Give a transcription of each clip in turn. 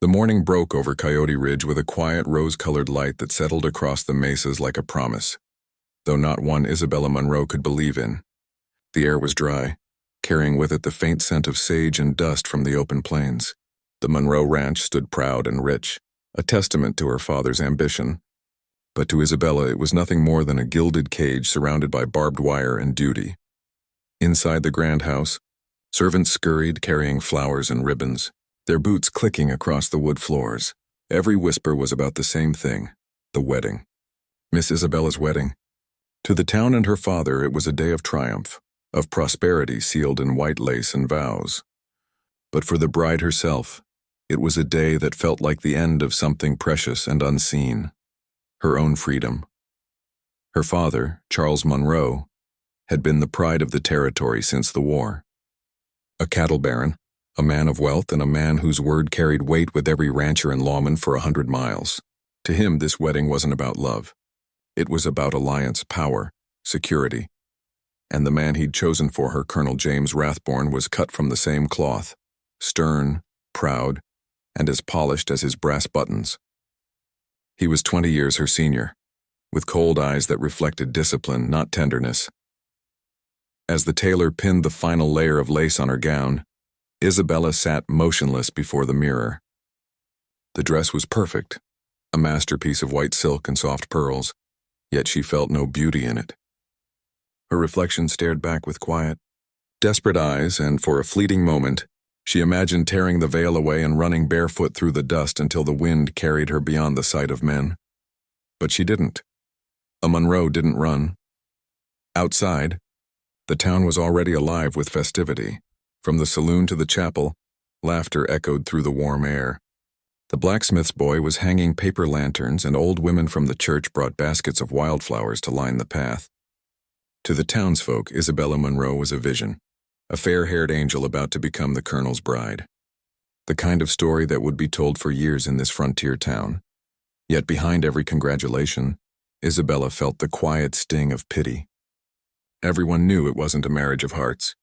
The morning broke over Coyote Ridge with a quiet rose-colored light that settled across the mesas like a promise, though not one Isabella Munro could believe in. The air was dry, carrying with it the faint scent of sage and dust from the open plains. The Munro Ranch stood proud and rich, a testament to her father's ambition. But to Isabella it was nothing more than a gilded cage surrounded by barbed wire and duty. Inside the grand house, servants scurried carrying flowers and ribbons, their boots clicking across the wood floors. Every whisper was about the same thing, the wedding. Miss Isabella's wedding. To the town and her father it was a day of triumph, of prosperity sealed in white lace and vows. But for the bride herself, it was a day that felt like the end of something precious and unseen, her own freedom. Her father, Charles Munro, had been the pride of the territory since the war. A cattle baron, a man of wealth and a man whose word carried weight with every rancher and lawman for 100 miles. To him, this wedding wasn't about love. It was about alliance, power, security. And the man he'd chosen for her, Colonel James Rathborne, was cut from the same cloth, stern, proud, and as polished as his brass buttons. He was 20 years her senior, with cold eyes that reflected discipline, not tenderness. As the tailor pinned the final layer of lace on her gown, Isabella sat motionless before the mirror. The dress was perfect, a masterpiece of white silk and soft pearls, yet she felt no beauty in it. Her reflection stared back with quiet, desperate eyes, and for a fleeting moment, she imagined tearing the veil away and running barefoot through the dust until the wind carried her beyond the sight of men. But she didn't. A Munro didn't run. Outside, the town was already alive with festivity. From the saloon to the chapel, laughter echoed through the warm air. The blacksmith's boy was hanging paper lanterns, and old women from the church brought baskets of wildflowers to line the path. To the townsfolk, Isabella Munro was a vision, a fair-haired angel about to become the colonel's bride. The kind of story that would be told for years in this frontier town. Yet behind every congratulation, Isabella felt the quiet sting of pity. Everyone knew it wasn't a marriage of hearts.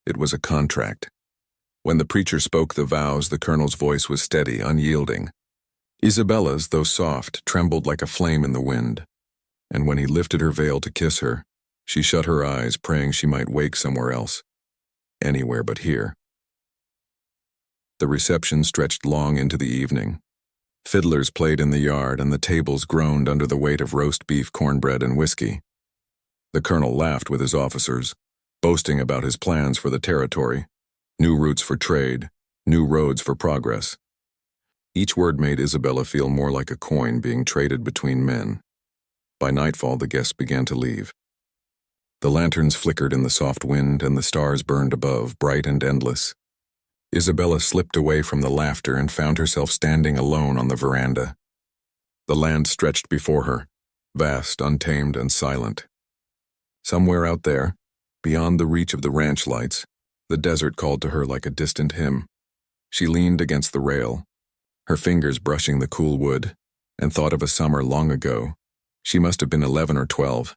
It was a contract. When the preacher spoke the vows, the colonel's voice was steady, unyielding. Isabella's, though soft, trembled like a flame in the wind. And when he lifted her veil to kiss her, she shut her eyes, praying she might wake somewhere else. Anywhere but here. The reception stretched long into the evening. Fiddlers played in the yard, and the tables groaned under the weight of roast beef, cornbread, and whiskey. The colonel laughed with his officers, boasting about his plans for the territory, new routes for trade, new roads for progress. Each word made Isabella feel more like a coin being traded between men. By nightfall, the guests began to leave. The lanterns flickered in the soft wind, and the stars burned above, bright and endless. Isabella slipped away from the laughter and found herself standing alone on the veranda. The land stretched before her, vast, untamed, and silent. Somewhere out there, beyond the reach of the ranch lights, the desert called to her like a distant hymn. She leaned against the rail, her fingers brushing the cool wood, and thought of a summer long ago. She must have been 11 or 12.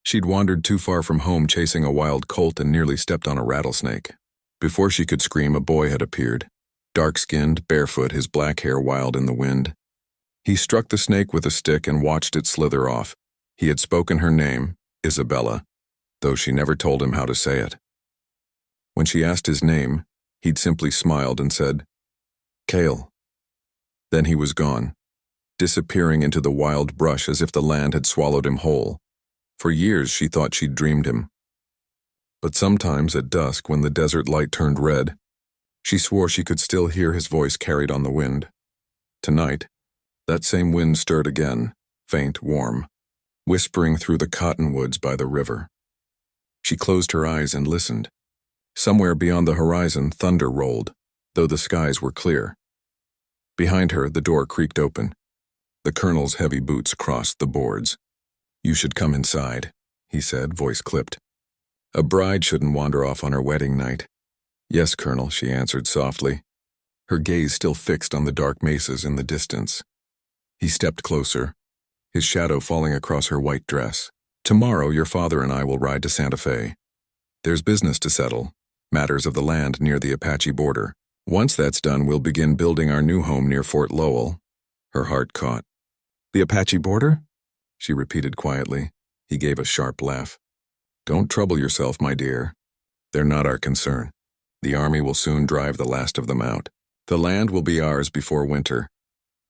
She'd wandered too far from home chasing a wild colt and nearly stepped on a rattlesnake. Before she could scream, a boy had appeared, dark-skinned, barefoot, his black hair wild in the wind. He struck the snake with a stick and watched it slither off. He had spoken her name, Isabella, though she never told him how to say it. When she asked his name, he'd simply smiled and said, "Cale." Then he was gone, disappearing into the wild brush as if the land had swallowed him whole. For years she thought she'd dreamed him. But sometimes at dusk, when the desert light turned red, she swore she could still hear his voice carried on the wind. Tonight, that same wind stirred again, faint, warm, whispering through the cottonwoods by the river. She closed her eyes and listened. Somewhere beyond the horizon, thunder rolled, though the skies were clear. Behind her, the door creaked open. The colonel's heavy boots crossed the boards. "You should come inside," he said, voice clipped. "A bride shouldn't wander off on her wedding night." "Yes, Colonel," she answered softly, her gaze still fixed on the dark mesas in the distance. He stepped closer, his shadow falling across her white dress. "Tomorrow your father and I will ride to Santa Fe. There's business to settle, matters of the land near the Apache border. Once that's done, we'll begin building our new home near Fort Lowell. Her heart caught. The Apache border? She repeated quietly. He gave a sharp laugh. Don't trouble yourself, my dear. They're not our concern. The army will soon drive the last of them out. The land will be ours before winter.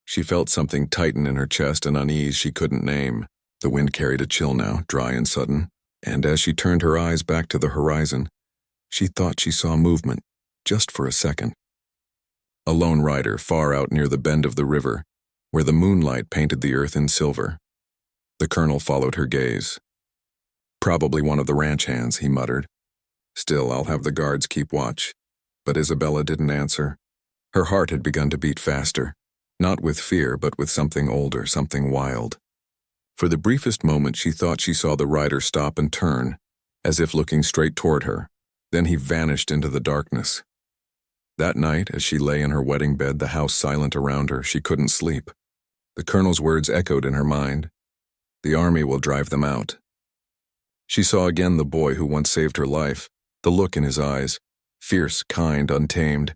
She felt something tighten in her chest, an unease she couldn't name. The wind carried a chill now, dry and sudden, and as she turned her eyes back to the horizon, she thought she saw movement, just for a second. A lone rider far out near the bend of the river, where the moonlight painted the earth in silver. The colonel followed her gaze. Probably one of the ranch hands, he muttered. Still, I'll have the guards keep watch. But Isabella didn't answer. Her heart had begun to beat faster, not with fear, but with something older, something wild. For the briefest moment she thought she saw the rider stop and turn, as if looking straight toward her. Then he vanished into the darkness. That night, as she lay in her wedding bed, the house silent around her, she couldn't sleep. The colonel's words echoed in her mind. The army will drive them out. She saw again the boy who once saved her life, the look in his eyes, fierce, kind, untamed.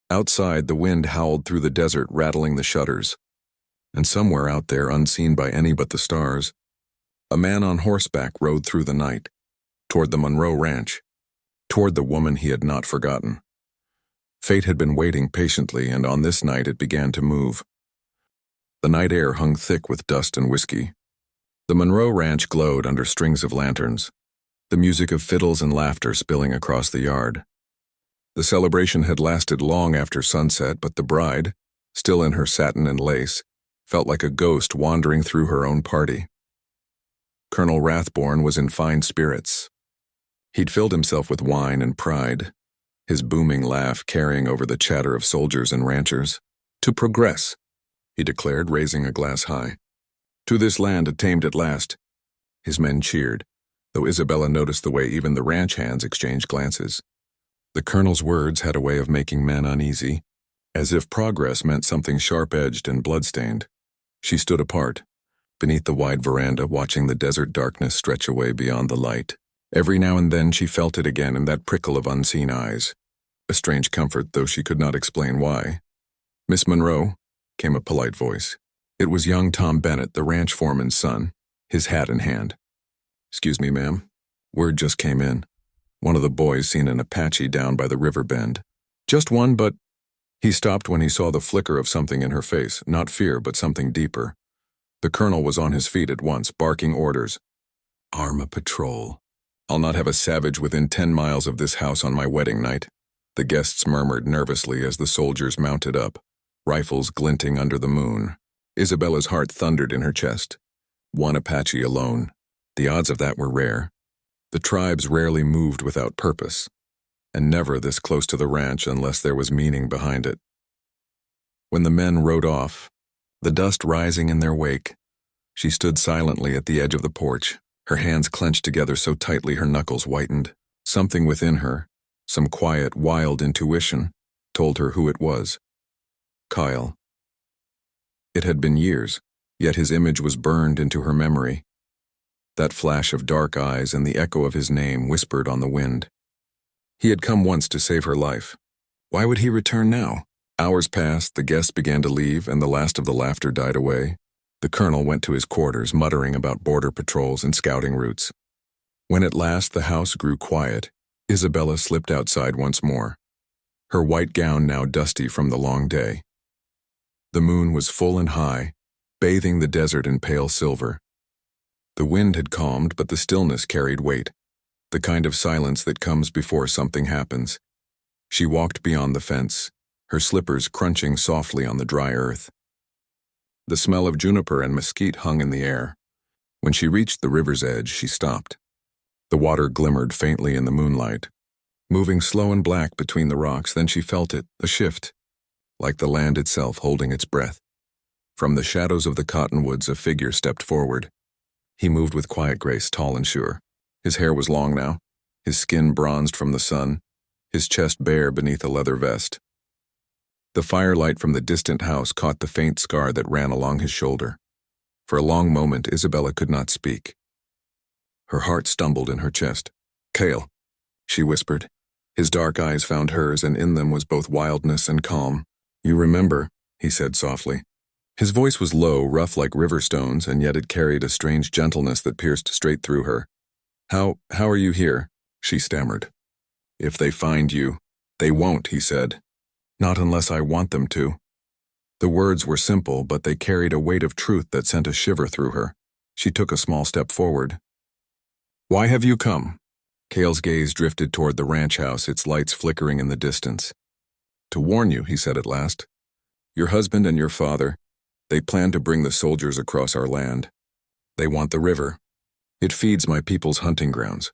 Outside, the wind howled through the desert, rattling the shutters. And somewhere out there, unseen by any but the stars, a man on horseback rode through the night, toward the Monroe Ranch, toward the woman he had not forgotten. Fate had been waiting patiently, and on this night it began to move. The night air hung thick with dust and whiskey. The Monroe Ranch glowed under strings of lanterns, the music of fiddles and laughter spilling across the yard. The celebration had lasted long after sunset, but the bride, still in her satin and lace, felt like a ghost wandering through her own party. Colonel Rathborne was in fine spirits. He'd filled himself with wine and pride, his booming laugh carrying over the chatter of soldiers and ranchers. To progress, he declared, raising a glass high. To this land attained at last. His men cheered, though Isabella noticed the way even the ranch hands exchanged glances. The colonel's words had a way of making men uneasy, as if progress meant something sharp-edged and blood-stained. She stood apart, beneath the wide veranda, watching the desert darkness stretch away beyond the light. Every now and then she felt it again in that prickle of unseen eyes. A strange comfort, though she could not explain why. "Miss Monroe," came a polite voice. It was young Tom Bennett, the ranch foreman's son, his hat in hand. "Excuse me, ma'am. Word just came in. One of the boys seen an Apache down by the river bend. Just one, but—" He stopped when he saw the flicker of something in her face, not fear, but something deeper. The colonel was on his feet at once, barking orders. "Arm a patrol. I'll not have a savage within 10 miles of this house on my wedding night." The guests murmured nervously as the soldiers mounted up, rifles glinting under the moon. Isabella's heart thundered in her chest. One Apache alone. The odds of that were rare. The tribes rarely moved without purpose, and never this close to the ranch unless there was meaning behind it. When the men rode off, the dust rising in their wake, she stood silently at the edge of the porch, her hands clenched together so tightly her knuckles whitened. Something within her, some quiet, wild intuition, told her who it was. Kyle. It had been years, yet his image was burned into her memory. That flash of dark eyes and the echo of his name whispered on the wind. He had come once to save her life. Why would he return now? Hours passed, the guests began to leave, and the last of the laughter died away. The colonel went to his quarters, muttering about border patrols and scouting routes. When at last the house grew quiet, Isabella slipped outside once more, her white gown now dusty from the long day. The moon was full and high, bathing the desert in pale silver. The wind had calmed, but the stillness carried weight, the kind of silence that comes before something happens. She walked beyond the fence, her slippers crunching softly on the dry earth. The smell of juniper and mesquite hung in the air. When she reached the river's edge, she stopped. The water glimmered faintly in the moonlight, moving slow and black between the rocks. Then she felt it, a shift, like the land itself holding its breath. From the shadows of the cottonwoods, a figure stepped forward. He moved with quiet grace, tall and sure. His hair was long now, his skin bronzed from the sun, his chest bare beneath a leather vest. The firelight from the distant house caught the faint scar that ran along his shoulder. For a long moment, Isabella could not speak. Her heart stumbled in her chest. "Cale," she whispered. His dark eyes found hers, and in them was both wildness and calm. "You remember," he said softly. His voice was low, rough like river stones, and yet it carried a strange gentleness that pierced straight through her. How are you here?" she stammered. "If they find you." "They won't," he said. "Not unless I want them to." The words were simple, but they carried a weight of truth that sent a shiver through her. She took a small step forward. "Why have you come?" Cale's gaze drifted toward the ranch house, its lights flickering in the distance. "To warn you," he said at last. "Your husband and your father, they plan to bring the soldiers across our land. They want the river. It feeds my people's hunting grounds.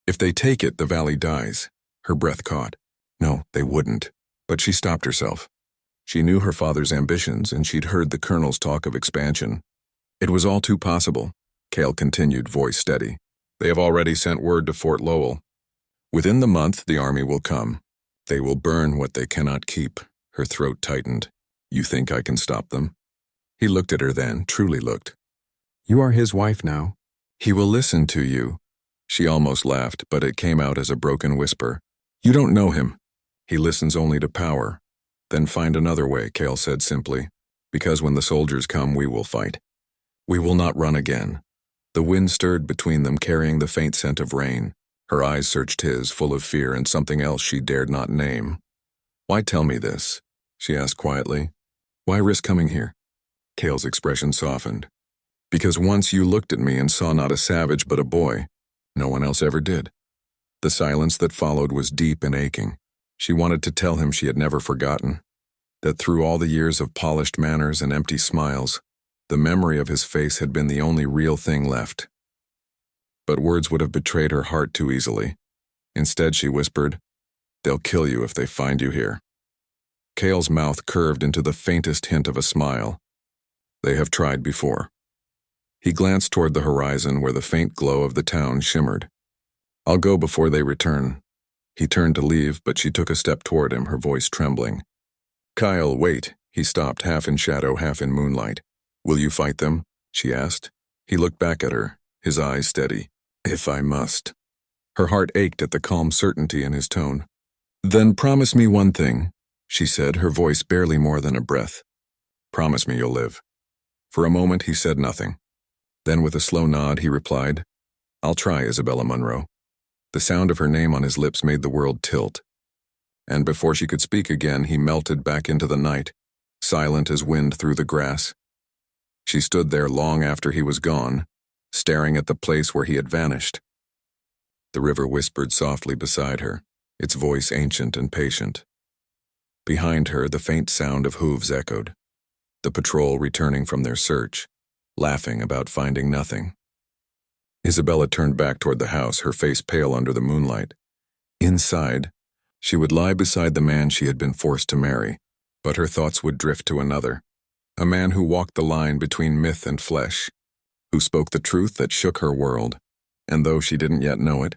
If they take it, the valley dies." Her breath caught. No, they wouldn't. But she stopped herself. She knew her father's ambitions, and she'd heard the colonel's talk of expansion. "It was all too possible," Cale continued, voice steady. "They have already sent word to Fort Lowell. Within the month, the army will come. They will burn what they cannot keep." Her throat tightened. "You think I can stop them?" He looked at her then, truly looked. "You are his wife now. He will listen to you." She almost laughed, but it came out as a broken whisper. "You don't know him. He listens only to power." "Then find another way," Cale said simply. "Because when the soldiers come, we will fight. We will not run again." The wind stirred between them, carrying the faint scent of rain. Her eyes searched his, full of fear and something else she dared not name. "Why tell me this?" she asked quietly. "Why risk coming here?" Cale's expression softened. "Because once you looked at me and saw not a savage but a boy. No one else ever did." The silence that followed was deep and aching. She wanted to tell him she had never forgotten, that through all the years of polished manners and empty smiles, the memory of his face had been the only real thing left. But words would have betrayed her heart too easily. Instead, she whispered, "They'll kill you if they find you here." Cale's mouth curved into the faintest hint of a smile. "They have tried before." He glanced toward the horizon where the faint glow of the town shimmered. "I'll go before they return." He turned to leave, but she took a step toward him, her voice trembling. "Kyle, wait." He stopped, half in shadow, half in moonlight. "Will you fight them?" she asked. He looked back at her, his eyes steady. "If I must." Her heart ached at the calm certainty in his tone. "Then promise me one thing," she said, her voice barely more than a breath. "Promise me you'll live." For a moment he said nothing. Then with a slow nod he replied, "I'll try, Isabella Munro." The sound of her name on his lips made the world tilt. And before she could speak again, he melted back into the night, silent as wind through the grass. She stood there long after he was gone, staring at the place where he had vanished. The river whispered softly beside her, its voice ancient and patient. Behind her, the faint sound of hooves echoed, the patrol returning from their search, laughing about finding nothing. Isabella turned back toward the house, her face pale under the moonlight. Inside, she would lie beside the man she had been forced to marry, but her thoughts would drift to another, a man who walked the line between myth and flesh, who spoke the truth that shook her world, and though she didn't yet know it,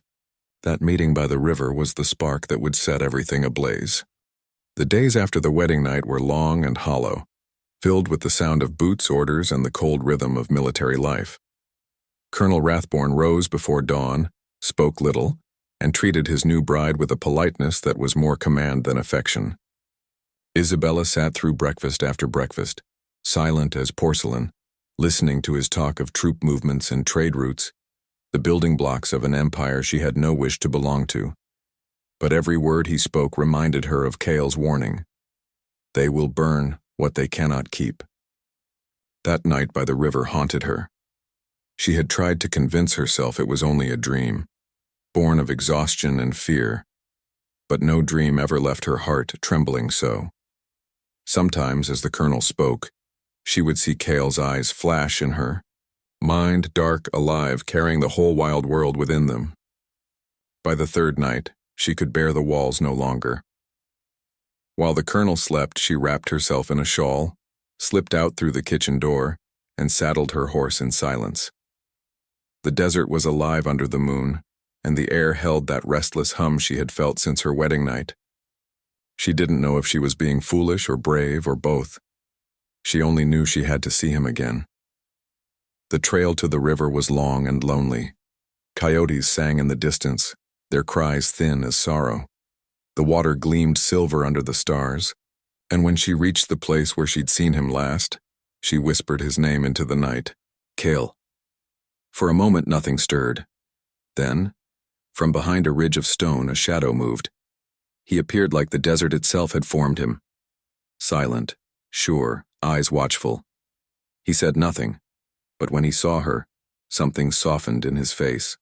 that meeting by the river was the spark that would set everything ablaze. The days after the wedding night were long and hollow, filled with the sound of boots, orders, and the cold rhythm of military life. Colonel Rathborne rose before dawn, spoke little, and treated his new bride with a politeness that was more command than affection. Isabella sat through breakfast after breakfast, silent as porcelain, listening to his talk of troop movements and trade routes, the building blocks of an empire she had no wish to belong to. But every word he spoke reminded her of Cale's warning. They will burn what they cannot keep. That night by the river haunted her. She had tried to convince herself it was only a dream, born of exhaustion and fear, but no dream ever left her heart trembling so. Sometimes, as the colonel spoke, she would see Cale's eyes flash in her, mind dark, alive, carrying the whole wild world within them. By the third night, she could bear the walls no longer. While the colonel slept, she wrapped herself in a shawl, slipped out through the kitchen door, and saddled her horse in silence. The desert was alive under the moon, and the air held that restless hum she had felt since her wedding night. She didn't know if she was being foolish or brave or both. She only knew she had to see him again. The trail to the river was long and lonely. Coyotes sang in the distance, their cries thin as sorrow. The water gleamed silver under the stars, and when she reached the place where she'd seen him last, she whispered his name into the night, Kale. For a moment nothing stirred. Then, from behind a ridge of stone, a shadow moved. He appeared like the desert itself had formed him. Silent, sure, eyes watchful. He said nothing, but when he saw her, something softened in his face.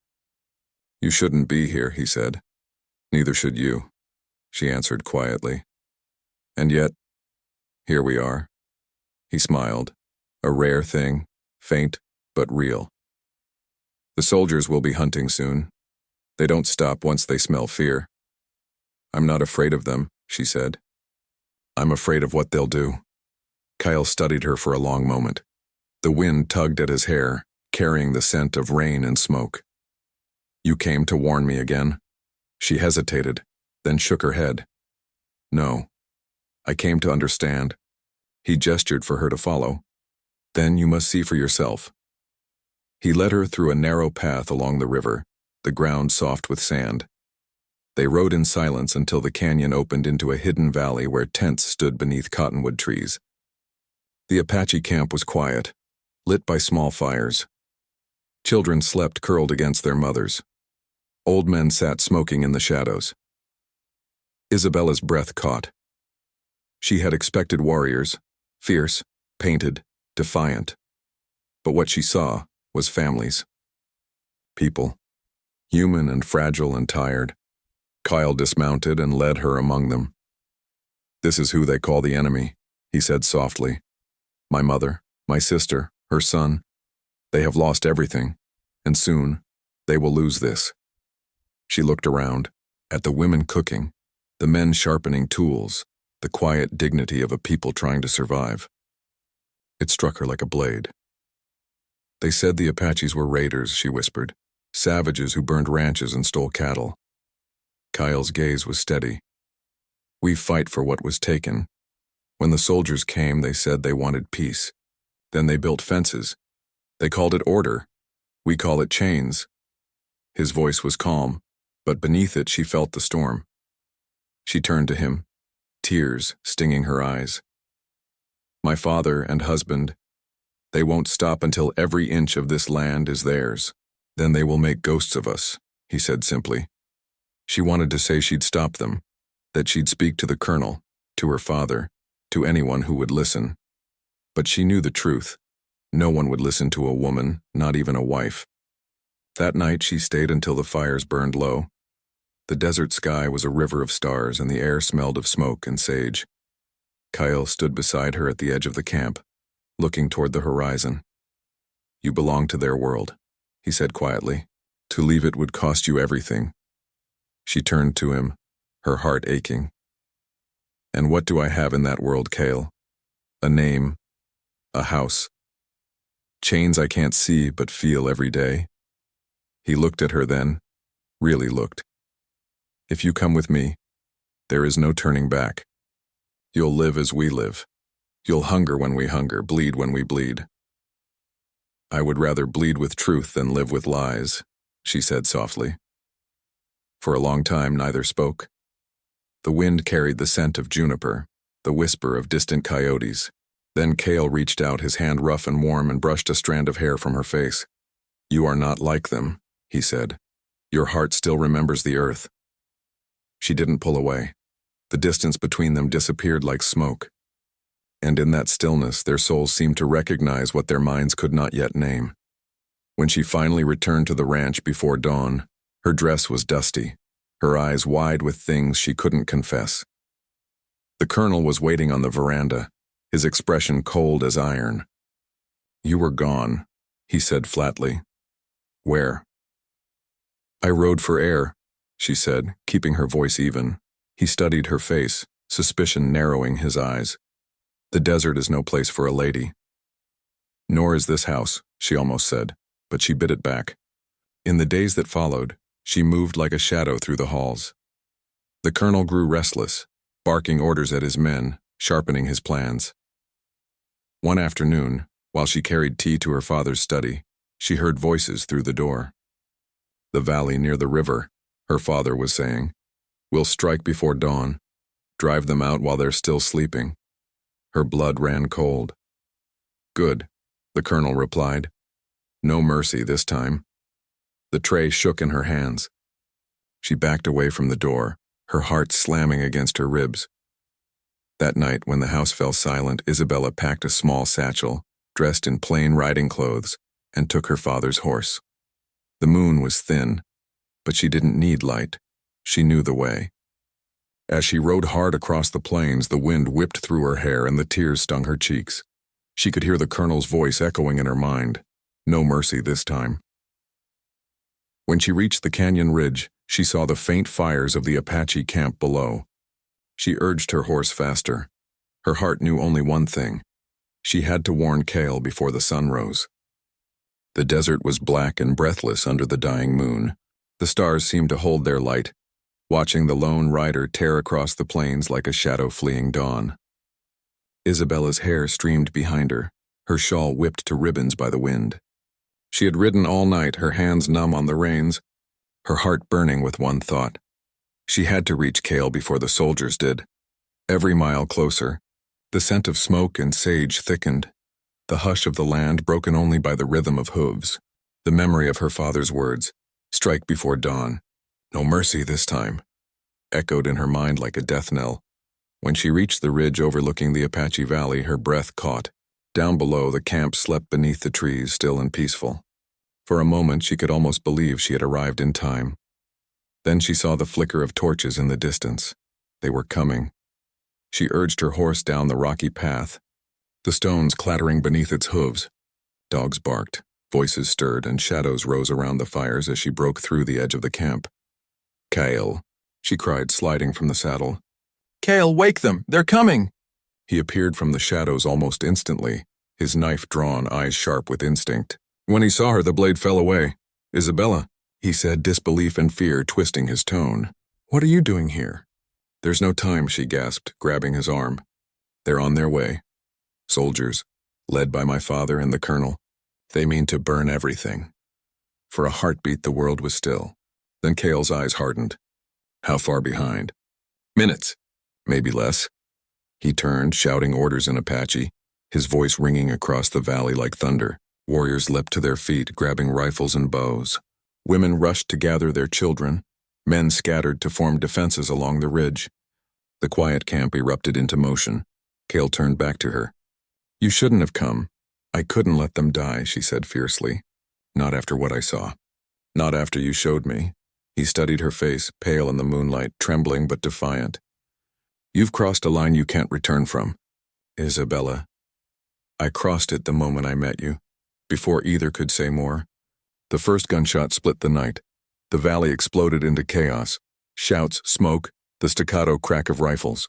You shouldn't be here, he said. Neither should you, she answered quietly. And yet, here we are. He smiled, a rare thing, faint but real. The soldiers will be hunting soon. They don't stop once they smell fear. I'm not afraid of them, she said. I'm afraid of what they'll do. Kyle studied her for a long moment. The wind tugged at his hair, carrying the scent of rain and smoke. You came to warn me again? She hesitated, then shook her head. No. I came to understand. He gestured for her to follow. Then you must see for yourself. He led her through a narrow path along the river, the ground soft with sand. They rode in silence until the canyon opened into a hidden valley where tents stood beneath cottonwood trees. The Apache camp was quiet, lit by small fires. Children slept curled against their mothers. Old men sat smoking in the shadows. Isabella's breath caught. She had expected warriors, fierce, painted, defiant. But what she saw was families. People, human and fragile and tired. Kyle dismounted and led her among them. This is who they call the enemy, he said softly. My mother, my sister, her son. They have lost everything, and soon they will lose this. She looked around, at the women cooking, the men sharpening tools, the quiet dignity of a people trying to survive. It struck her like a blade. They said the Apaches were raiders, she whispered, savages who burned ranches and stole cattle. Kyle's gaze was steady. We fight for what was taken. When the soldiers came, they said they wanted peace. Then they built fences. They called it order. We call it chains. His voice was calm, but beneath it she felt the storm. She turned to him, tears stinging her eyes. My father and husband, they won't stop until every inch of this land is theirs. Then they will make ghosts of us, he said simply. She wanted to say she'd stop them, that she'd speak to the colonel, to her father, to anyone who would listen. But she knew the truth. No one would listen to a woman, not even a wife. That night she stayed until the fires burned low. The desert sky was a river of stars and the air smelled of smoke and sage. Kyle stood beside her at the edge of the camp, looking toward the horizon. You belong to their world, he said quietly. To leave it would cost you everything. She turned to him, her heart aching. And what do I have in that world, Kale? A name, a house. Chains I can't see but feel every day. He looked at her then, really looked. If you come with me, there is no turning back. You'll live as we live. You'll hunger when we hunger, bleed when we bleed. I would rather bleed with truth than live with lies, she said softly. For a long time neither spoke. The wind carried the scent of juniper, the whisper of distant coyotes. Then Kale reached out, his hand rough and warm, and brushed a strand of hair from her face. You are not like them, he said. Your heart still remembers the earth. She didn't pull away. The distance between them disappeared like smoke. And in that stillness, their souls seemed to recognize what their minds could not yet name. When she finally returned to the ranch before dawn, her dress was dusty, her eyes wide with things she couldn't confess. The colonel was waiting on the veranda, his expression cold as iron. You were gone, he said flatly. Where? I rode for air, she said, keeping her voice even. He studied her face, suspicion narrowing his eyes. The desert is no place for a lady. Nor is this house, she almost said, but she bit it back. In the days that followed, she moved like a shadow through the halls. The colonel grew restless, barking orders at his men, sharpening his plans. One afternoon, while she carried tea to her father's study, she heard voices through the door. The valley near the river, her father was saying. We'll strike before dawn, drive them out while they're still sleeping. Her blood ran cold. Good, the colonel replied. No mercy this time. The tray shook in her hands. She backed away from the door, her heart slamming against her ribs. That night, when the house fell silent, Isabella packed a small satchel, dressed in plain riding clothes, and took her father's horse. The moon was thin, but she didn't need light. She knew the way. As she rode hard across the plains, the wind whipped through her hair and the tears stung her cheeks. She could hear the colonel's voice echoing in her mind. No mercy this time. When she reached the canyon ridge, she saw the faint fires of the Apache camp below. She urged her horse faster. Her heart knew only one thing. She had to warn Cale before the sun rose. The desert was black and breathless under the dying moon. The stars seemed to hold their light, watching the lone rider tear across the plains like a shadow fleeing dawn. Isabella's hair streamed behind her, her shawl whipped to ribbons by the wind. She had ridden all night, her hands numb on the reins, her heart burning with one thought. She had to reach Cale before the soldiers did. Every mile closer, the scent of smoke and sage thickened, the hush of the land broken only by the rhythm of hooves, the memory of her father's words, strike before dawn, no mercy this time, echoed in her mind like a death knell. When she reached the ridge overlooking the Apache Valley, her breath caught. Down below, the camp slept beneath the trees, still and peaceful. For a moment, she could almost believe she had arrived in time. Then she saw the flicker of torches in the distance. They were coming. She urged her horse down the rocky path, the stones clattering beneath its hooves. Dogs barked, voices stirred, and shadows rose around the fires as she broke through the edge of the camp. Cale, she cried, sliding from the saddle. Cale, wake them! They're coming! He appeared from the shadows almost instantly, his knife drawn, eyes sharp with instinct. When he saw her, the blade fell away. Isabella, he said, disbelief and fear twisting his tone. What are you doing here? There's no time, she gasped, grabbing his arm. They're on their way. Soldiers, led by my father and the colonel. They mean to burn everything. For a heartbeat, the world was still. Then Cale's eyes hardened. How far behind? Minutes, maybe less. He turned, shouting orders in Apache, his voice ringing across the valley like thunder. Warriors leapt to their feet, grabbing rifles and bows. Women rushed to gather their children. Men scattered to form defenses along the ridge. The quiet camp erupted into motion. Cale turned back to her. You shouldn't have come. I couldn't let them die, she said fiercely. Not after what I saw. Not after you showed me. He studied her face, pale in the moonlight, trembling but defiant. You've crossed a line you can't return from. Isabella. I crossed it the moment I met you, before either could say more. The first gunshot split the night. The valley exploded into chaos. Shouts, smoke, the staccato crack of rifles.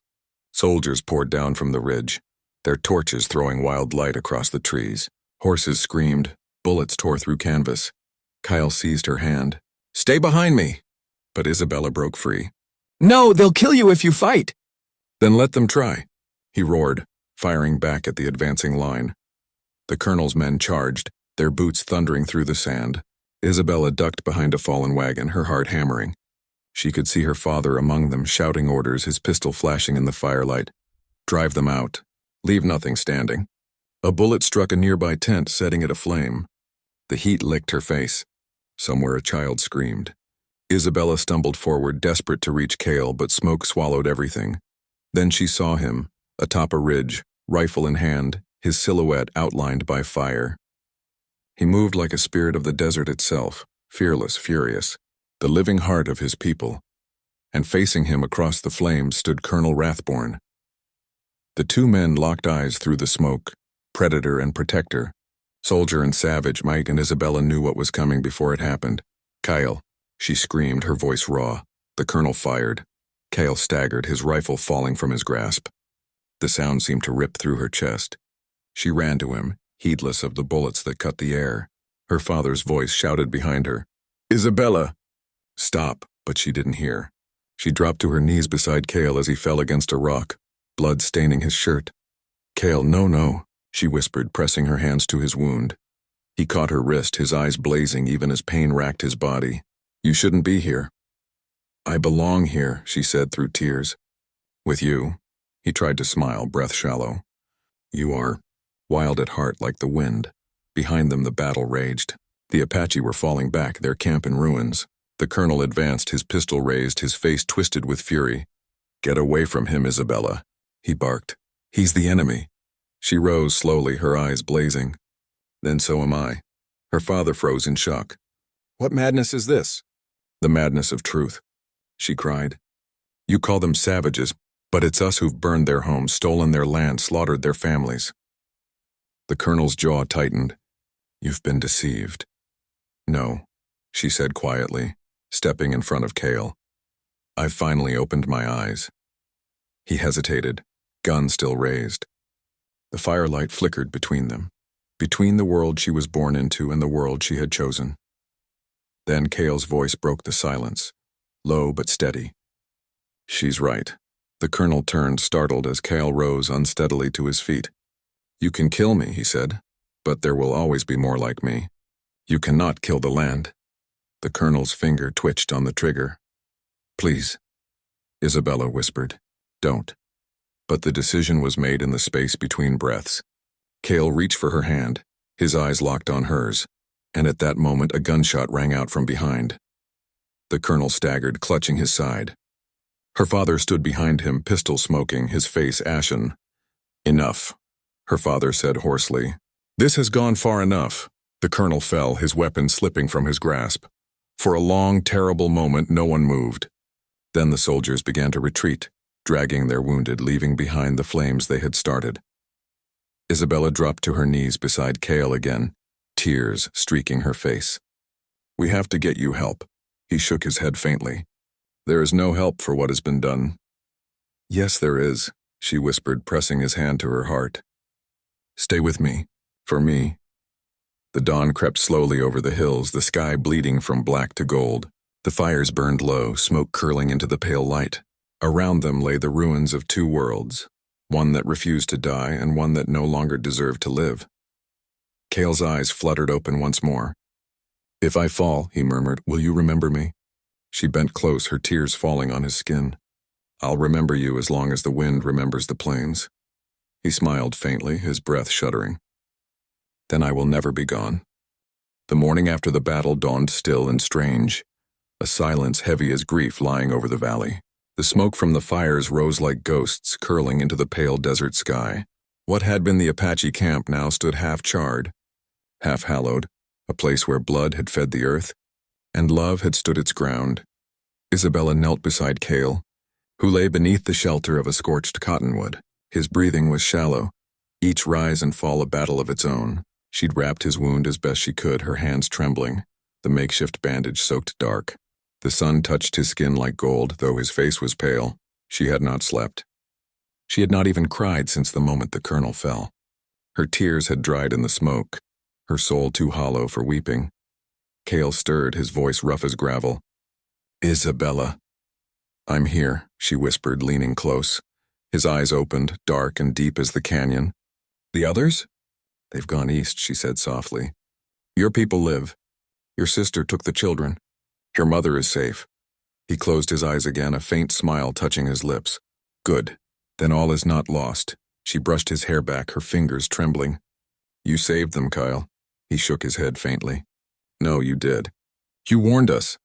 Soldiers poured down from the ridge, their torches throwing wild light across the trees. Horses screamed, bullets tore through canvas. Cale seized her hand. Stay behind me! But Isabella broke free. No, they'll kill you if you fight! Then let them try, he roared, firing back at the advancing line. The colonel's men charged, their boots thundering through the sand. Isabella ducked behind a fallen wagon, her heart hammering. She could see her father among them, shouting orders, his pistol flashing in the firelight. Drive them out. Leave nothing standing. A bullet struck a nearby tent, setting it aflame. The heat licked her face. Somewhere a child screamed. Isabella stumbled forward, desperate to reach Cale, but smoke swallowed everything. Then she saw him, atop a ridge, rifle in hand, his silhouette outlined by fire. He moved like a spirit of the desert itself, fearless, furious, the living heart of his people. And facing him across the flames stood Colonel Rathborn. The two men locked eyes through the smoke, predator and protector. Soldier and savage, Mike and Isabella knew what was coming before it happened. Cale, she screamed, her voice raw. The colonel fired. Cale staggered, his rifle falling from his grasp. The sound seemed to rip through her chest. She ran to him, heedless of the bullets that cut the air. Her father's voice shouted behind her. Isabella! Stop, but she didn't hear. She dropped to her knees beside Cale as he fell against a rock, blood staining his shirt. Cale, no, she whispered, pressing her hands to his wound. He caught her wrist, his eyes blazing even as pain racked his body. You shouldn't be here. I belong here, she said through tears. With you. He tried to smile, breath shallow. You are wild at heart like the wind. Behind them the battle raged. The Apache were falling back, their camp in ruins. The colonel advanced, his pistol raised, his face twisted with fury. Get away from him, Isabella, he barked. He's the enemy. She rose slowly, her eyes blazing. Then so am I. Her father froze in shock. What madness is this? The madness of truth, she cried. You call them savages, but it's us who've burned their homes, stolen their land, slaughtered their families. The colonel's jaw tightened. You've been deceived. No, she said quietly, stepping in front of Cale. I've finally opened my eyes. He hesitated, gun still raised. The firelight flickered between them, between the world she was born into and the world she had chosen. Then Cale's voice broke the silence, low but steady. She's right. The colonel turned, startled, as Cale rose unsteadily to his feet. You can kill me, he said, but there will always be more like me. You cannot kill the land. The colonel's finger twitched on the trigger. Please, Isabella whispered. Don't. But the decision was made in the space between breaths. Cale reached for her hand, his eyes locked on hers, and at that moment a gunshot rang out from behind. The colonel staggered, clutching his side. Her father stood behind him, pistol smoking, his face ashen. Enough, her father said hoarsely. This has gone far enough. The colonel fell, his weapon slipping from his grasp. For a long, terrible moment, no one moved. Then the soldiers began to retreat, dragging their wounded, leaving behind the flames they had started. Isabella dropped to her knees beside Cale again, tears streaking her face. We have to get you help. He shook his head faintly. There is no help for what has been done. Yes, there is, she whispered, pressing his hand to her heart. Stay with me. For me. The dawn crept slowly over the hills, the sky bleeding from black to gold. The fires burned low, smoke curling into the pale light. Around them lay the ruins of two worlds, one that refused to die and one that no longer deserved to live. Cale's eyes fluttered open once more. If I fall, he murmured, will you remember me? She bent close, her tears falling on his skin. I'll remember you as long as the wind remembers the plains. He smiled faintly, his breath shuddering. Then I will never be gone. The morning after the battle dawned still and strange, a silence heavy as grief lying over the valley. The smoke from the fires rose like ghosts, curling into the pale desert sky. What had been the Apache camp now stood half-charred, half-hallowed, a place where blood had fed the earth, and love had stood its ground. Isabella knelt beside Cale, who lay beneath the shelter of a scorched cottonwood. His breathing was shallow, each rise and fall a battle of its own. She'd wrapped his wound as best she could, her hands trembling, the makeshift bandage soaked dark. The sun touched his skin like gold, though his face was pale. She had not slept. She had not even cried since the moment the colonel fell. Her tears had dried in the smoke, her soul too hollow for weeping. Cale stirred, his voice rough as gravel. Isabella. I'm here, she whispered, leaning close. His eyes opened, dark and deep as the canyon. The others? They've gone east, she said softly. Your people live. Your sister took the children. Your mother is safe. He closed his eyes again, a faint smile touching his lips. Good. Then all is not lost. She brushed his hair back, her fingers trembling. You saved them, Kyle. He shook his head faintly. No, you did. You warned us.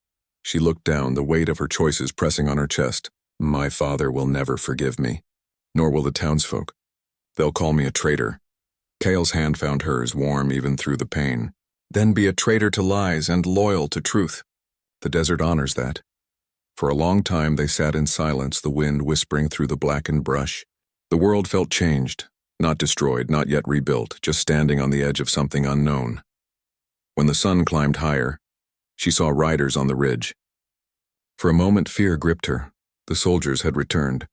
She looked down, the weight of her choices pressing on her chest. My father will never forgive me. Nor will the townsfolk. They'll call me a traitor. Cale's hand found hers, warm even through the pain. Then be a traitor to lies and loyal to truth. The desert honors that. For a long time they sat in silence, the wind whispering through the blackened brush. The world felt changed, not destroyed, not yet rebuilt, just standing on the edge of something unknown. When the sun climbed higher, she saw riders on the ridge. For a moment fear gripped her. The soldiers had returned.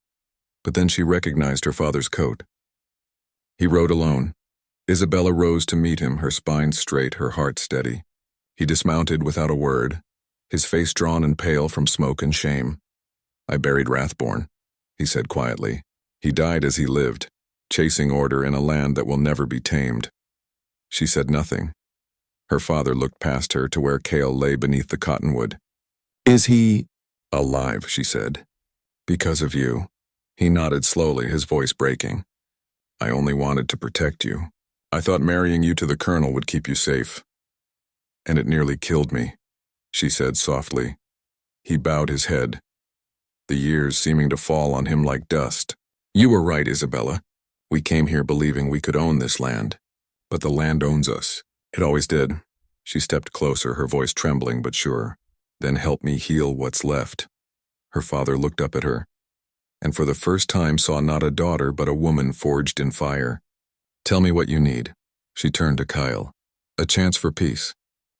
But then she recognized her father's coat. He rode alone. Isabella rose to meet him, her spine straight, her heart steady. He dismounted without a word, his face drawn and pale from smoke and shame. I buried Rathborn, he said quietly. He died as he lived, chasing order in a land that will never be tamed. She said nothing. Her father looked past her to where Cale lay beneath the cottonwood. Is he? Alive, she said. Because of you. He nodded slowly, his voice breaking. I only wanted to protect you. I thought marrying you to the colonel would keep you safe. And it nearly killed me, she said softly. He bowed his head, the years seeming to fall on him like dust. You were right, Isabella. We came here believing we could own this land. But the land owns us. It always did. She stepped closer, her voice trembling but sure. Then help me heal what's left. Her father looked up at her, and for the first time saw not a daughter but a woman forged in fire. Tell me what you need. She turned to Kyle. A chance for peace.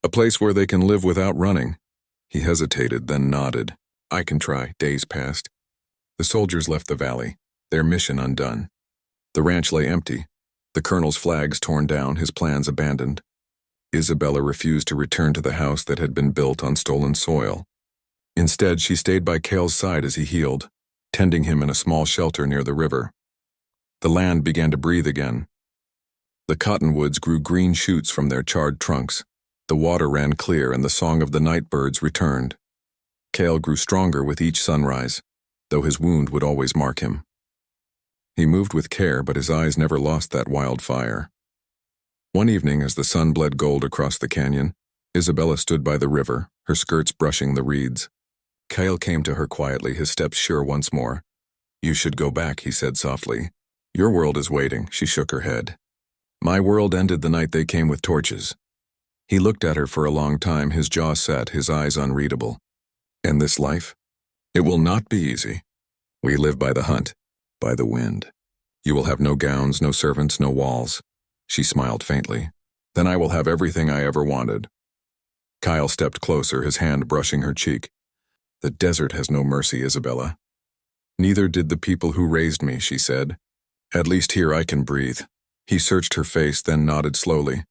A place where they can live without running. He hesitated, then nodded. I can try. Days passed. The soldiers left the valley, their mission undone. The ranch lay empty, the colonel's flags torn down, his plans abandoned. Isabella refused to return to the house that had been built on stolen soil. Instead, she stayed by Cale's side as he healed, tending him in a small shelter near the river. The land began to breathe again. The cottonwoods grew green shoots from their charred trunks. The water ran clear and the song of the night birds returned. Cale grew stronger with each sunrise, though his wound would always mark him. He moved with care, but his eyes never lost that wild fire. One evening, as the sun bled gold across the canyon, Isabella stood by the river, her skirts brushing the reeds. Cale came to her quietly, his steps sure once more. You should go back, he said softly. Your world is waiting, she shook her head. My world ended the night they came with torches. He looked at her for a long time, his jaw set, his eyes unreadable. And this life? It will not be easy. We live by the hunt, by the wind. You will have no gowns, no servants, no walls. She smiled faintly. Then I will have everything I ever wanted. Kyle stepped closer, his hand brushing her cheek. The desert has no mercy, Isabella. Neither did the people who raised me, she said. At least here I can breathe. He searched her face, then nodded slowly.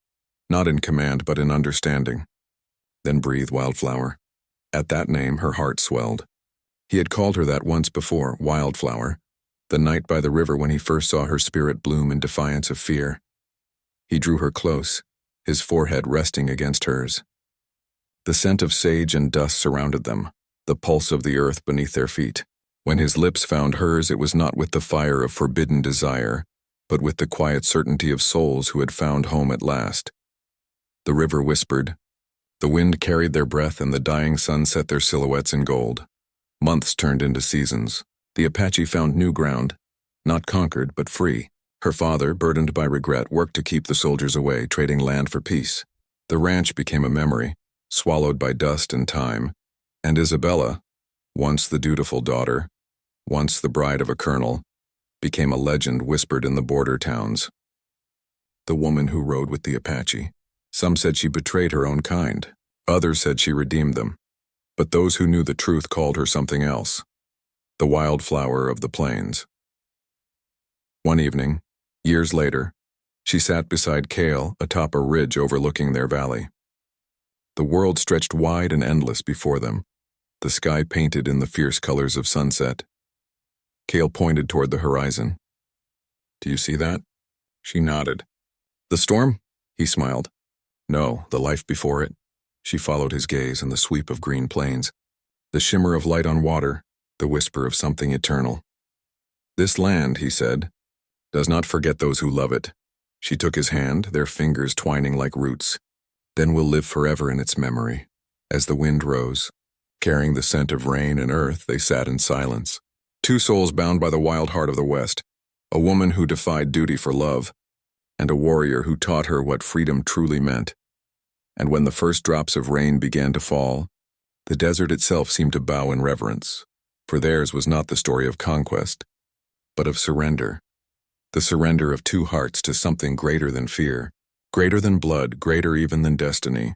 Not in command, but in understanding. Then breathe, Wildflower. At that name, her heart swelled. He had called her that once before, Wildflower, the night by the river when he first saw her spirit bloom in defiance of fear. He drew her close, his forehead resting against hers. The scent of sage and dust surrounded them, the pulse of the earth beneath their feet. When his lips found hers, it was not with the fire of forbidden desire, but with the quiet certainty of souls who had found home at last. The river whispered. The wind carried their breath and the dying sun set their silhouettes in gold. Months turned into seasons. The Apache found new ground, not conquered but free. Her father, burdened by regret, worked to keep the soldiers away, trading land for peace. The ranch became a memory, swallowed by dust and time. And Isabella, once the dutiful daughter, once the bride of a colonel, became a legend whispered in the border towns. The woman who rode with the Apache. Some said she betrayed her own kind. Others said she redeemed them. But those who knew the truth called her something else. The wildflower of the plains. One evening, years later, she sat beside Cale atop a ridge overlooking their valley. The world stretched wide and endless before them, the sky painted in the fierce colors of sunset. Cale pointed toward the horizon. Do you see that? She nodded. The storm? He smiled. No, the life before it. She followed his gaze and the sweep of green plains, the shimmer of light on water, the whisper of something eternal. This land, he said, does not forget those who love it. She took his hand, their fingers twining like roots. Then we'll live forever in its memory. As the wind rose, carrying the scent of rain and earth, they sat in silence. Two souls bound by the wild heart of the West, a woman who defied duty for love, and a warrior who taught her what freedom truly meant. And when the first drops of rain began to fall, the desert itself seemed to bow in reverence, for theirs was not the story of conquest, but of surrender. The surrender of two hearts to something greater than fear, greater than blood, greater even than destiny.